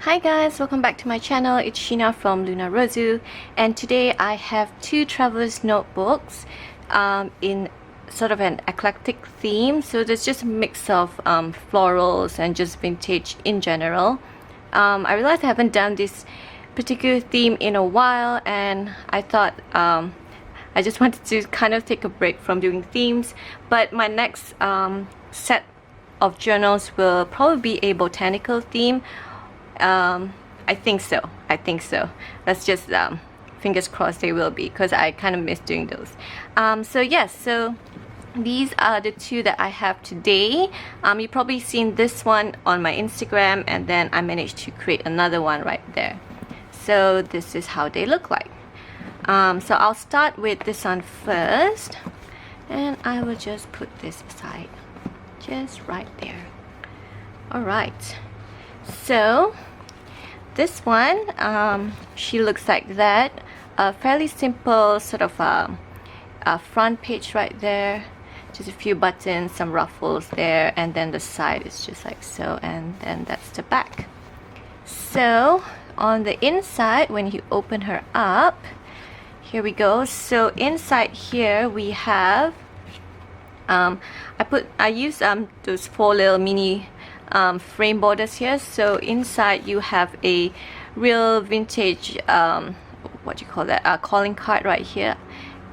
Hi guys, welcome back to my channel. It's Sheena from Luna Rozu, and today I have two traveler's notebooks in sort of an eclectic theme. So there's just a mix of florals and just vintage in general. I realized I haven't done this particular theme in a while, and I thought I just wanted to kind of take a break from doing themes. But my next set of journals will probably be a botanical theme. I think so. Let's just fingers crossed they will be, because I kind of miss doing those. So yes, so these are the two that I have today. You've probably seen this one on my Instagram, and then I managed to create another one right there. So this is how they look like. So I'll start with this one first, and I will just put this aside just right there. Alright, so this one, she looks like that. A fairly simple sort of a front page right there, just a few buttons, some ruffles there, and then the side is just like so, and then that's the back. So on the inside, when you open her up, here we go. So inside here we have I use those 4 little mini frame borders here. So inside you have a real vintage what do you call that, calling card right here,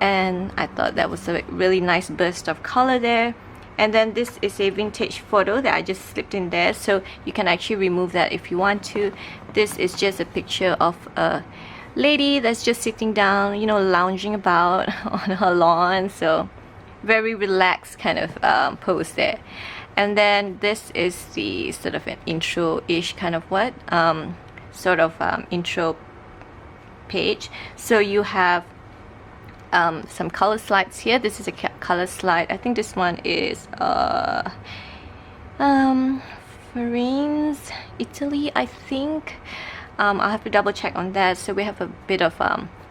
and I thought that was a really nice burst of color there. And then this is a vintage photo that I just slipped in there, so you can actually remove that if you want to. This is just a picture of a lady that's just sitting down, you know, lounging about on her lawn, so very relaxed kind of pose there. And then this is the sort of an intro-ish kind of intro page. So you have some color slides here. This is a color slide. I think this one is Florence, Italy, I think. I'll have to double check on that. So we have a bit of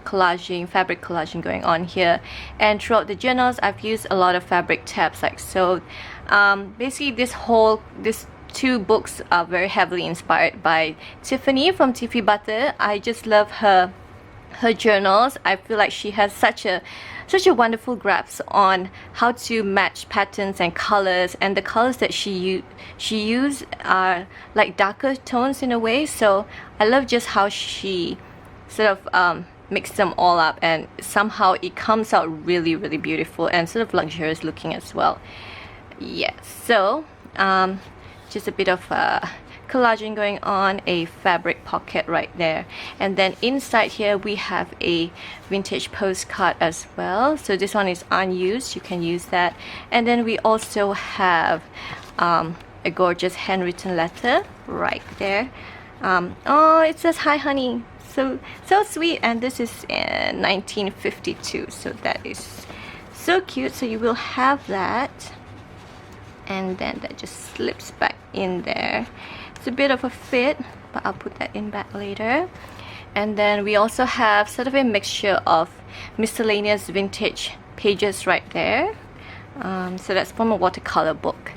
collaging, fabric collaging going on here, and throughout the journals I've used a lot of fabric tabs like so. Basically these two books are very heavily inspired by Tiffany from Tiffy Butter. I just love her journals. I feel like she has such a wonderful grasp on how to match patterns and colors, and the colors that she used are like darker tones in a way. So I love just how she sort of mix them all up, and somehow it comes out really beautiful and sort of luxurious looking as well. Yes, so just a bit of collaging going on, a fabric pocket right there, and then inside here we have a vintage postcard as well. So this one is unused, you can use that. And then we also have a gorgeous handwritten letter right there. Oh, it says hi honey, so sweet, and this is in 1952, so that is so cute. So you will have that, and then that just slips back in there. It's a bit of a fit, but I'll put that in back later. And then we also have sort of a mixture of miscellaneous vintage pages right there. So that's from a watercolor book.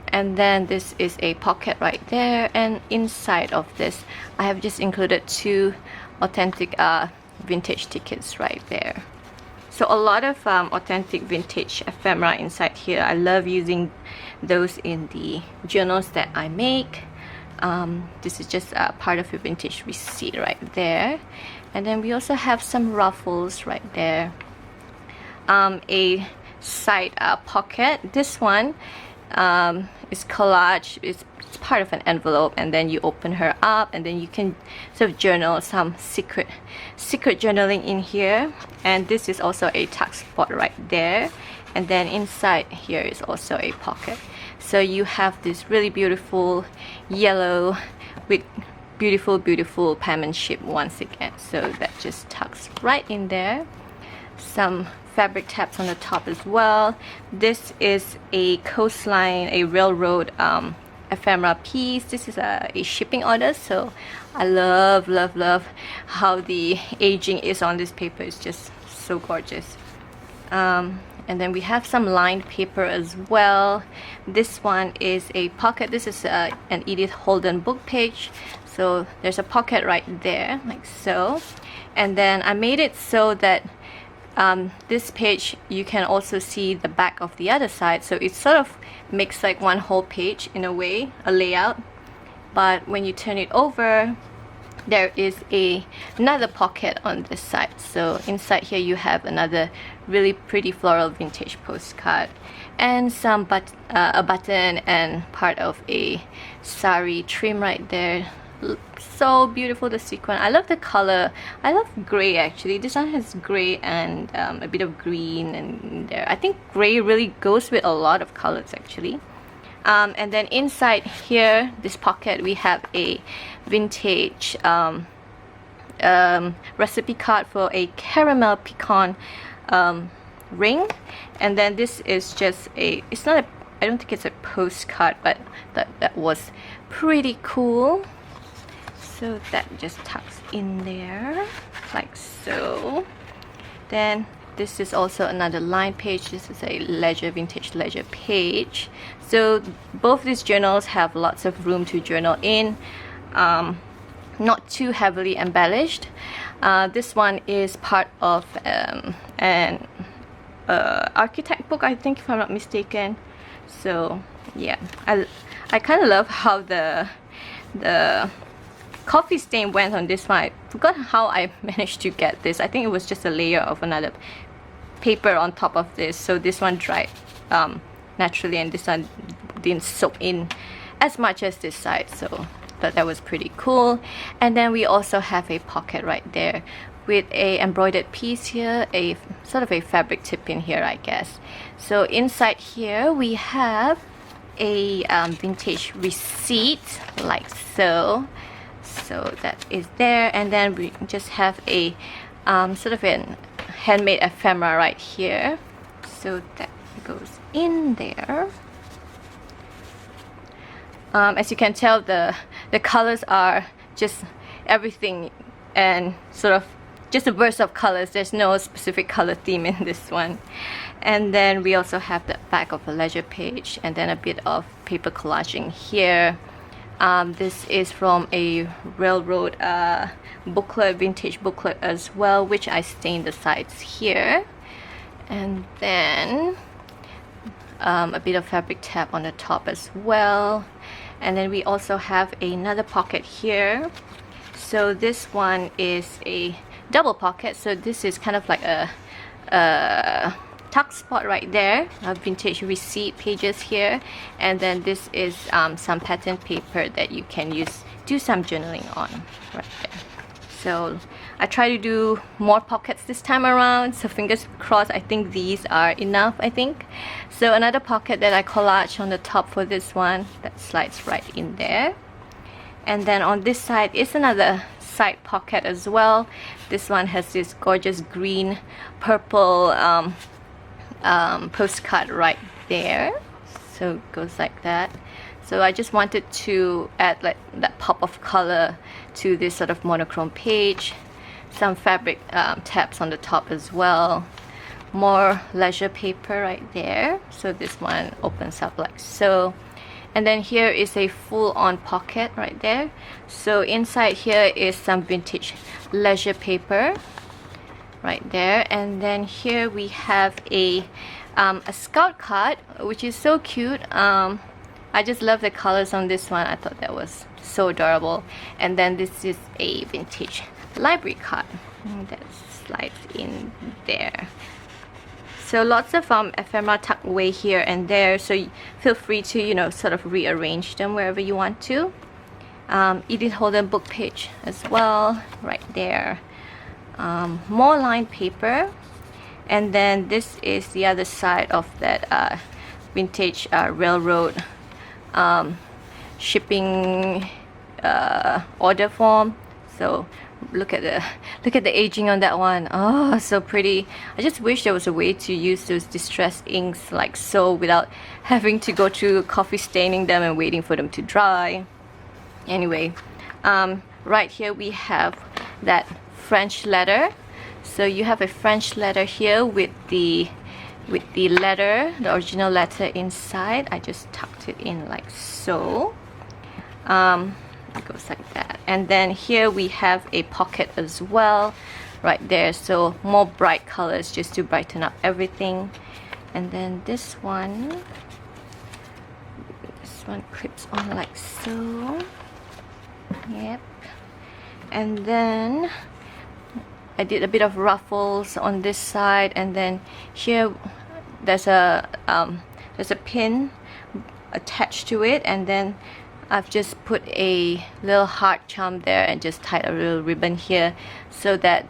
And then this is a pocket right there, and inside of this I have just included 2 authentic vintage tickets right there. So a lot of authentic vintage ephemera inside here. I love using those in the journals that I make. This is just part of a vintage receipt right there. And then we also have some ruffles right there. A side pocket. This one is collage. It's part of an envelope, and then you open her up, and then you can sort of journal some secret journaling in here. And this is also a tuck spot right there, and then inside here is also a pocket. So you have this really beautiful yellow with beautiful penmanship once again, so that just tucks right in there. Some fabric tabs on the top as well. This is a coastline, a railroad ephemera piece. This is a shipping order, so I love how the aging is on this paper. It's just so gorgeous. And then we have some lined paper as well. This one is a pocket. This is an Edith Holden book page. So there's a pocket right there, like so. And then I made it so that this page, you can also see the back of the other side. So it sort of makes like one whole page in a way, a layout. But when you turn it over, there is another pocket on this side. So inside here you have another really pretty floral vintage postcard and some a button and part of a sari trim right there. So beautiful, the sequin. I love the color. I love gray actually. This one has gray and a bit of green in there. I think gray really goes with a lot of colors actually. And then inside here, this pocket, we have a vintage recipe card for a caramel pecan ring. And then this is just it's not a, I don't think it's a postcard, but that was pretty cool. So that just tucks in there like so. Then this is also another line page. This is a vintage ledger page. So both these journals have lots of room to journal in, not too heavily embellished. This one is part of an architect book, I think, if I'm not mistaken. So yeah, I kind of love how the coffee stain went on this one. I forgot how I managed to get this. I think it was just a layer of another paper on top of this. So this one dried naturally, and this one didn't soak in as much as this side. So but that was pretty cool. And then we also have a pocket right there with a embroidered piece here, a sort of a fabric tip in here, I guess. So inside here we have a vintage receipt like so. So that is there, and then we just have a sort of an handmade ephemera right here. So that goes in there. As you can tell, the colors are just everything and sort of just a burst of colors. There's no specific color theme in this one. And then we also have the back of a ledger page and then a bit of paper collaging here. This is from a railroad booklet, vintage booklet as well, which I stained the sides here. And then a bit of fabric tab on the top as well. And then we also have another pocket here. So this one is a double pocket. So this is kind of like a tuck spot right there, vintage receipt pages here, and then this is some pattern paper that you can do some journaling on right there. So I try to do more pockets this time around, so fingers crossed. I think these are enough, I think. So another pocket that I collage on the top for this one that slides right in there. And then on this side is another side pocket as well. This one has this gorgeous green purple postcard right there. So it goes like that. So I just wanted to add like that pop of color to this sort of monochrome page. Some fabric tabs on the top as well. More leisure paper right there. So this one opens up like so. And then here is a full-on pocket right there. So inside here is some vintage leisure paper right there. And then here we have a scout card, which is so cute. I just love the colors on this one. I thought that was so adorable. And then this is a vintage library card that slides in there. So lots of ephemera tucked away here and there, so feel free to, you know, sort of rearrange them wherever you want to. Edith Holden book page as well right there. More lined paper, and then this is the other side of that vintage railroad shipping order form. So look at the aging on that one. Oh, so pretty. I just wish there was a way to use those distress inks like so without having to go through coffee staining them and waiting for them to dry. Anyway, right here we have that French letter. So you have a French letter here with the with the letter, the original letter inside. I just tucked it in like so. It goes like that. And then here we have a pocket as well right there, so more bright colors just to brighten up everything. And then this one clips on like so. Yep. And then I did a bit of ruffles on this side, and then here there's a pin attached to it, and then I've just put a little heart charm there and just tied a little ribbon here so that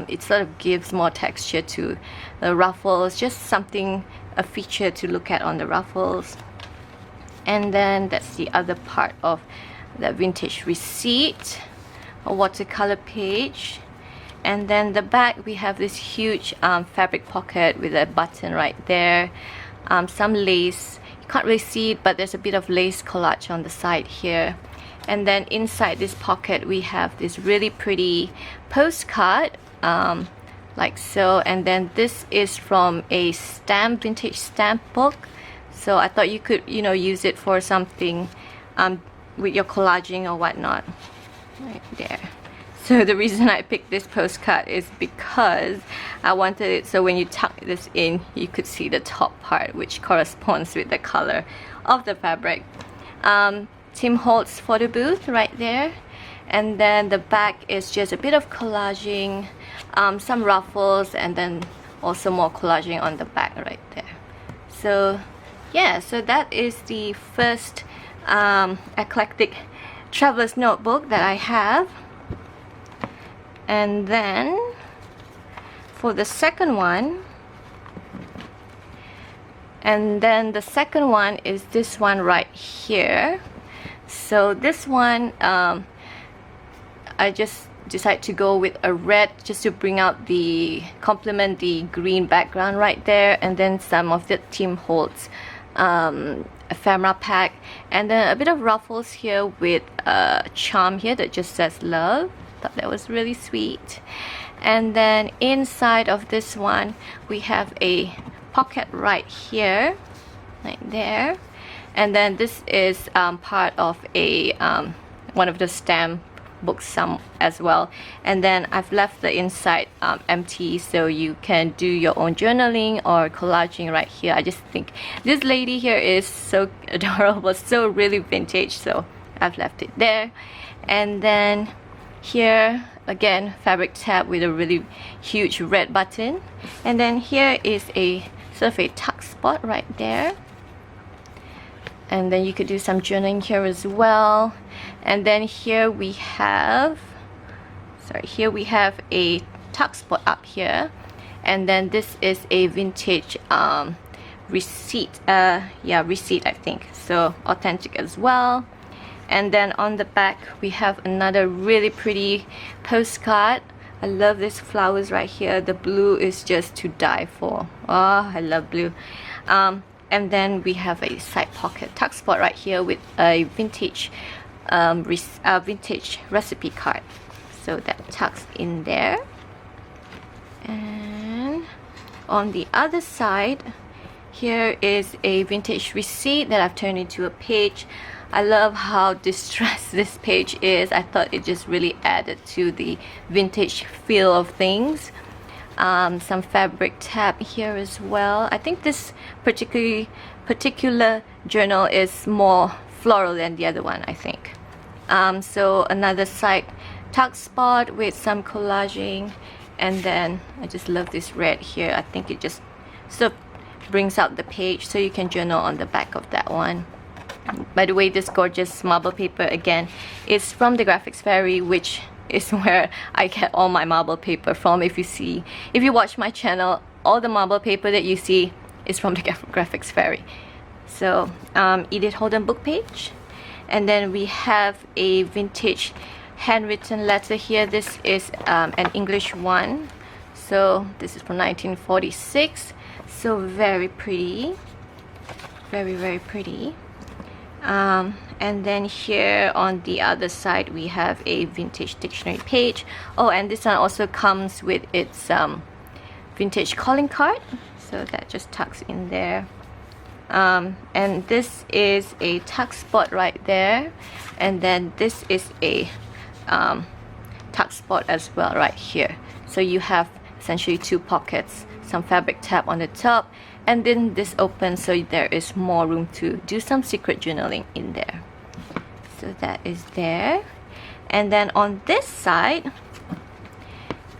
it sort of gives more texture to the ruffles, just something, a feature to look at on the ruffles. And then that's the other part of the vintage receipt, a watercolor page. And then the back, we have this huge fabric pocket with a button right there, some lace. You can't really see it, but there's a bit of lace collage on the side here. And then inside this pocket we have this really pretty postcard, like so. And then this is from a vintage stamp book, so I thought you could, you know, use it for something with your collaging or whatnot. Right there. So the reason I picked this postcard is because I wanted it so when you tuck this in, you could see the top part, which corresponds with the color of the fabric. Tim Holtz photo booth right there. And then the back is just a bit of collaging, some ruffles, and then also more collaging on the back right there. So yeah, so that is the first Eclectic traveler's notebook that I have. And then for the second one, is this one right here. So this one, I just decided to go with a red just to bring out complement the green background right there, and then some of the Tim Holtz ephemera pack, and then a bit of ruffles here with a charm here that just says love. Thought that was really sweet. And then inside of this one we have a pocket right here, right there. And then this is part of a one of the stamp books as well. And then I've left the inside empty, so you can do your own journaling or collaging right here. I just think this lady here is so adorable, so really vintage, so I've left it there. And then here again, fabric tab with a really huge red button. And then here is a sort of a tuck spot right there. And then you could do some journaling here as well. And then here we have, a tuck spot up here. And then this is a vintage receipt. Receipt, I think. So authentic as well. And then on the back we have another really pretty postcard. I love these flowers right here. The blue is just to die for. Oh, I love blue. And then we have a side pocket tuck spot right here with a vintage recipe card. So that tucks in there. And on the other side, here is a vintage receipt that I've turned into a page. I love how distressed this page is. I thought it just really added to the vintage feel of things. Some fabric tab here as well. I think this particular journal is more floral than the other one, I think. So another side tuck spot with some collaging. And then I just love this red here. I think it just sort of brings out the page, so you can journal on the back of that one. By the way, this gorgeous marble paper again is from the Graphics Fairy, which is where I get all my marble paper from. If you watch my channel, all the marble paper that you see is from the Graphics Fairy. So Edith Holden book page. And then we have a vintage handwritten letter here. This is an English one, so this is from 1946. So very pretty, very pretty. And then here on the other side we have a vintage dictionary page. Oh, and this one also comes with its vintage calling card. so that just tucks in there. And this is a tuck spot right there, and then this is a tuck spot as well right here. So you have essentially 2 pockets, some fabric tab on the top, and then this opens so there is more room to do some secret journaling in there. So that is there. And then on this side,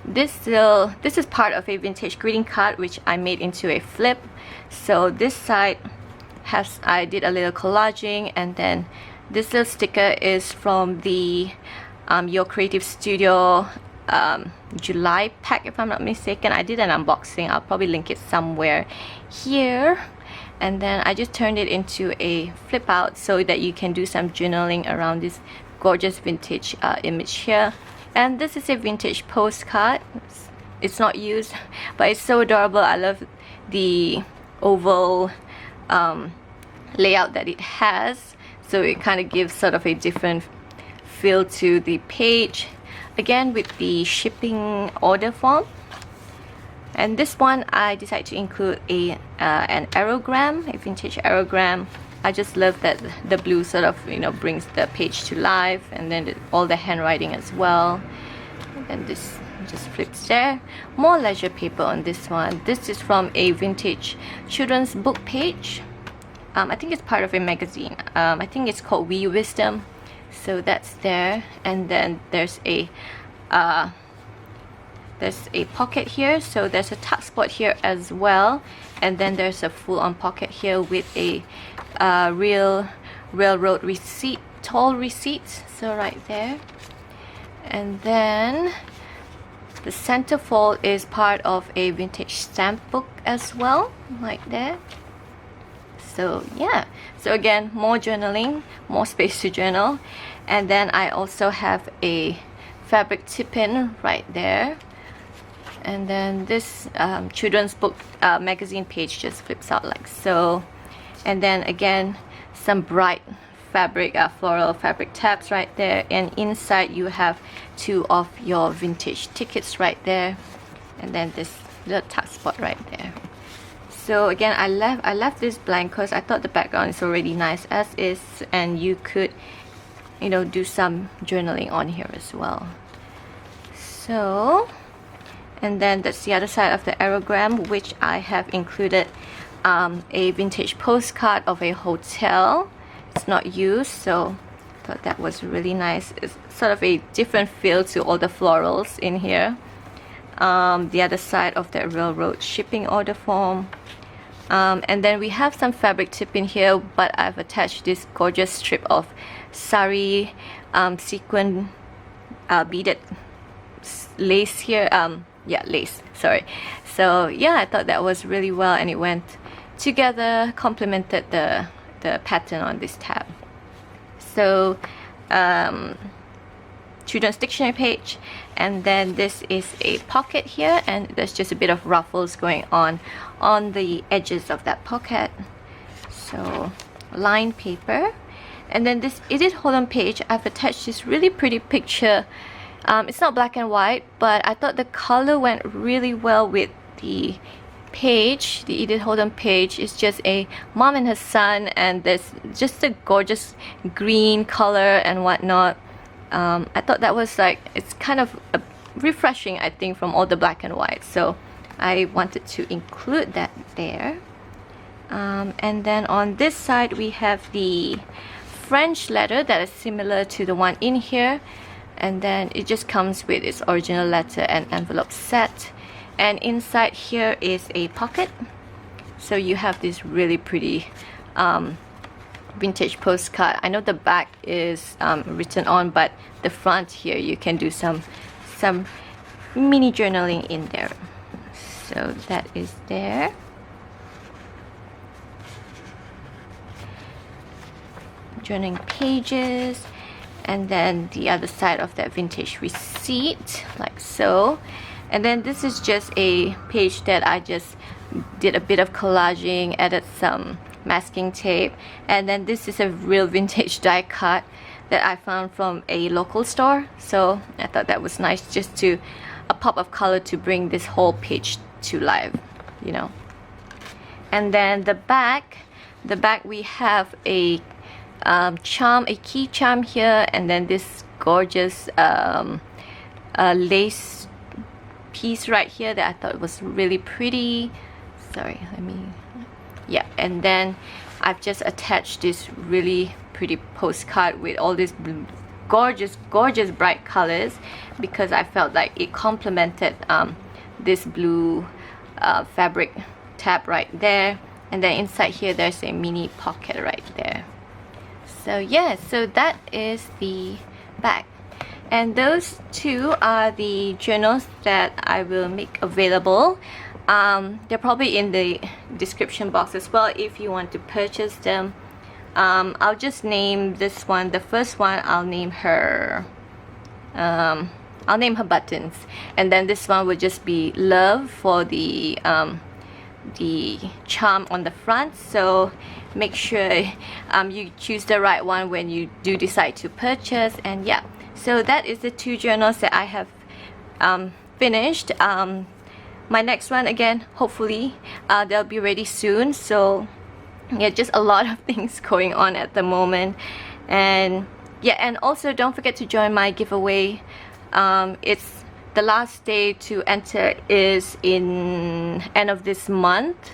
this is part of a vintage greeting card which I made into a flip. So this side has, I did a little collaging, and then this little sticker is from the Your Creative Studio July pack, if I'm not mistaken. I did an unboxing, I'll probably link it somewhere here. And then I just turned it into a flip out so that you can do some journaling around this gorgeous vintage image here. And this is a vintage postcard. It's not used, but it's so adorable. I love the oval layout that it has, so it kind of gives sort of a different feel to the page, again with the shipping order form. And this one I decided to include an aerogram, a vintage aerogram. I just love that the blue sort of, you know, brings the page to life, and then all the handwriting as well. And then this just flips there. More leisure paper on this one. This is from a vintage children's book page. I think it's part of a magazine. I think it's called Wee Wisdom. So that's there. And then there's a pocket here, so there's a tuck spot here as well. And then there's a full-on pocket here with a real railroad receipt, toll receipt, so right there. And then the centerfold is part of a vintage stamp book as well, like that. So yeah, so again, more journaling, more space to journal. And then I also have a fabric tip-in right there. And then this children's book magazine page just flips out like so. And then again, some bright fabric, floral fabric tabs right there. And inside you have 2 of your vintage tickets right there. And then this little tuck spot right there. So again, I left this blank because I thought the background is already nice as is, and you could, you know, do some journaling on here as well. So, and then that's the other side of the aerogram, which I have included a vintage postcard of a hotel. It's not used, so I thought that was really nice. It's sort of a different feel to all the florals in here. The other side of the railroad shipping order form. And then we have some fabric tip in here, but I've attached this gorgeous strip of sari sequin beaded lace here. Yeah, lace, sorry. So yeah, I thought that was really well, and it went together, complemented the pattern on this tab. So children's dictionary page, and then this is a pocket here, and there's just a bit of ruffles going on the edges of that pocket. So lined paper. And then this Edith Holland page, I've attached this really pretty picture. It's not black and white, but I thought the color went really well with the page. The Edith Holland page is just a mom and her son, and there's just a gorgeous green color and whatnot. I thought that was like, it's kind of refreshing, I think, from all the black and white, so I wanted to include that there. And then on this side we have the French letter that is similar to the one in here, and then it just comes with its original letter and envelope set. And inside here is a pocket, so you have this really pretty vintage postcard. I know the back is written on, but the front here you can do some mini journaling in there. So that is there. Journaling pages, and then the other side of that vintage receipt, like so. And then this is just a page that I just did a bit of collaging, added some masking tape, and then this is a real vintage die cut that I found from a local store, so I thought that was nice, just to a pop of color to bring this whole page to life, you know. And then the back we have a charm, a key charm here, and then this gorgeous lace piece right here that I thought was really pretty. Sorry, let me, yeah. And then I've just attached this really pretty postcard with all these gorgeous bright colors, because I felt like it complemented this blue fabric tab right there. And then inside here there's a mini pocket right there. So yeah, so that is the bag. And those two are the journals that I will make available. They're probably in the description box as well if you want to purchase them. I'll just name this one, the first one, I'll name her Buttons, and then this one will just be Love for the charm on the front. So make sure you choose the right one when you do decide to purchase. And yeah, so that is the two journals that I have finished. My next one, again, hopefully they'll be ready soon. So yeah, just a lot of things going on at the moment. And yeah, and also don't forget to join my giveaway. It's the last day to enter is in end of this month.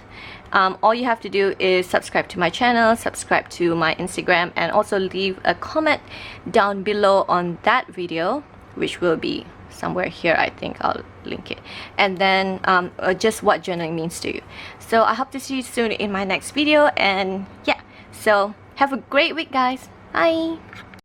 All you have to do is subscribe to my channel, subscribe to my Instagram, and also leave a comment down below on that video, which will be somewhere here. I think I'll link it. And then just what journaling means to you. So I hope to see you soon in my next video. And yeah, so have a great week, guys. Bye.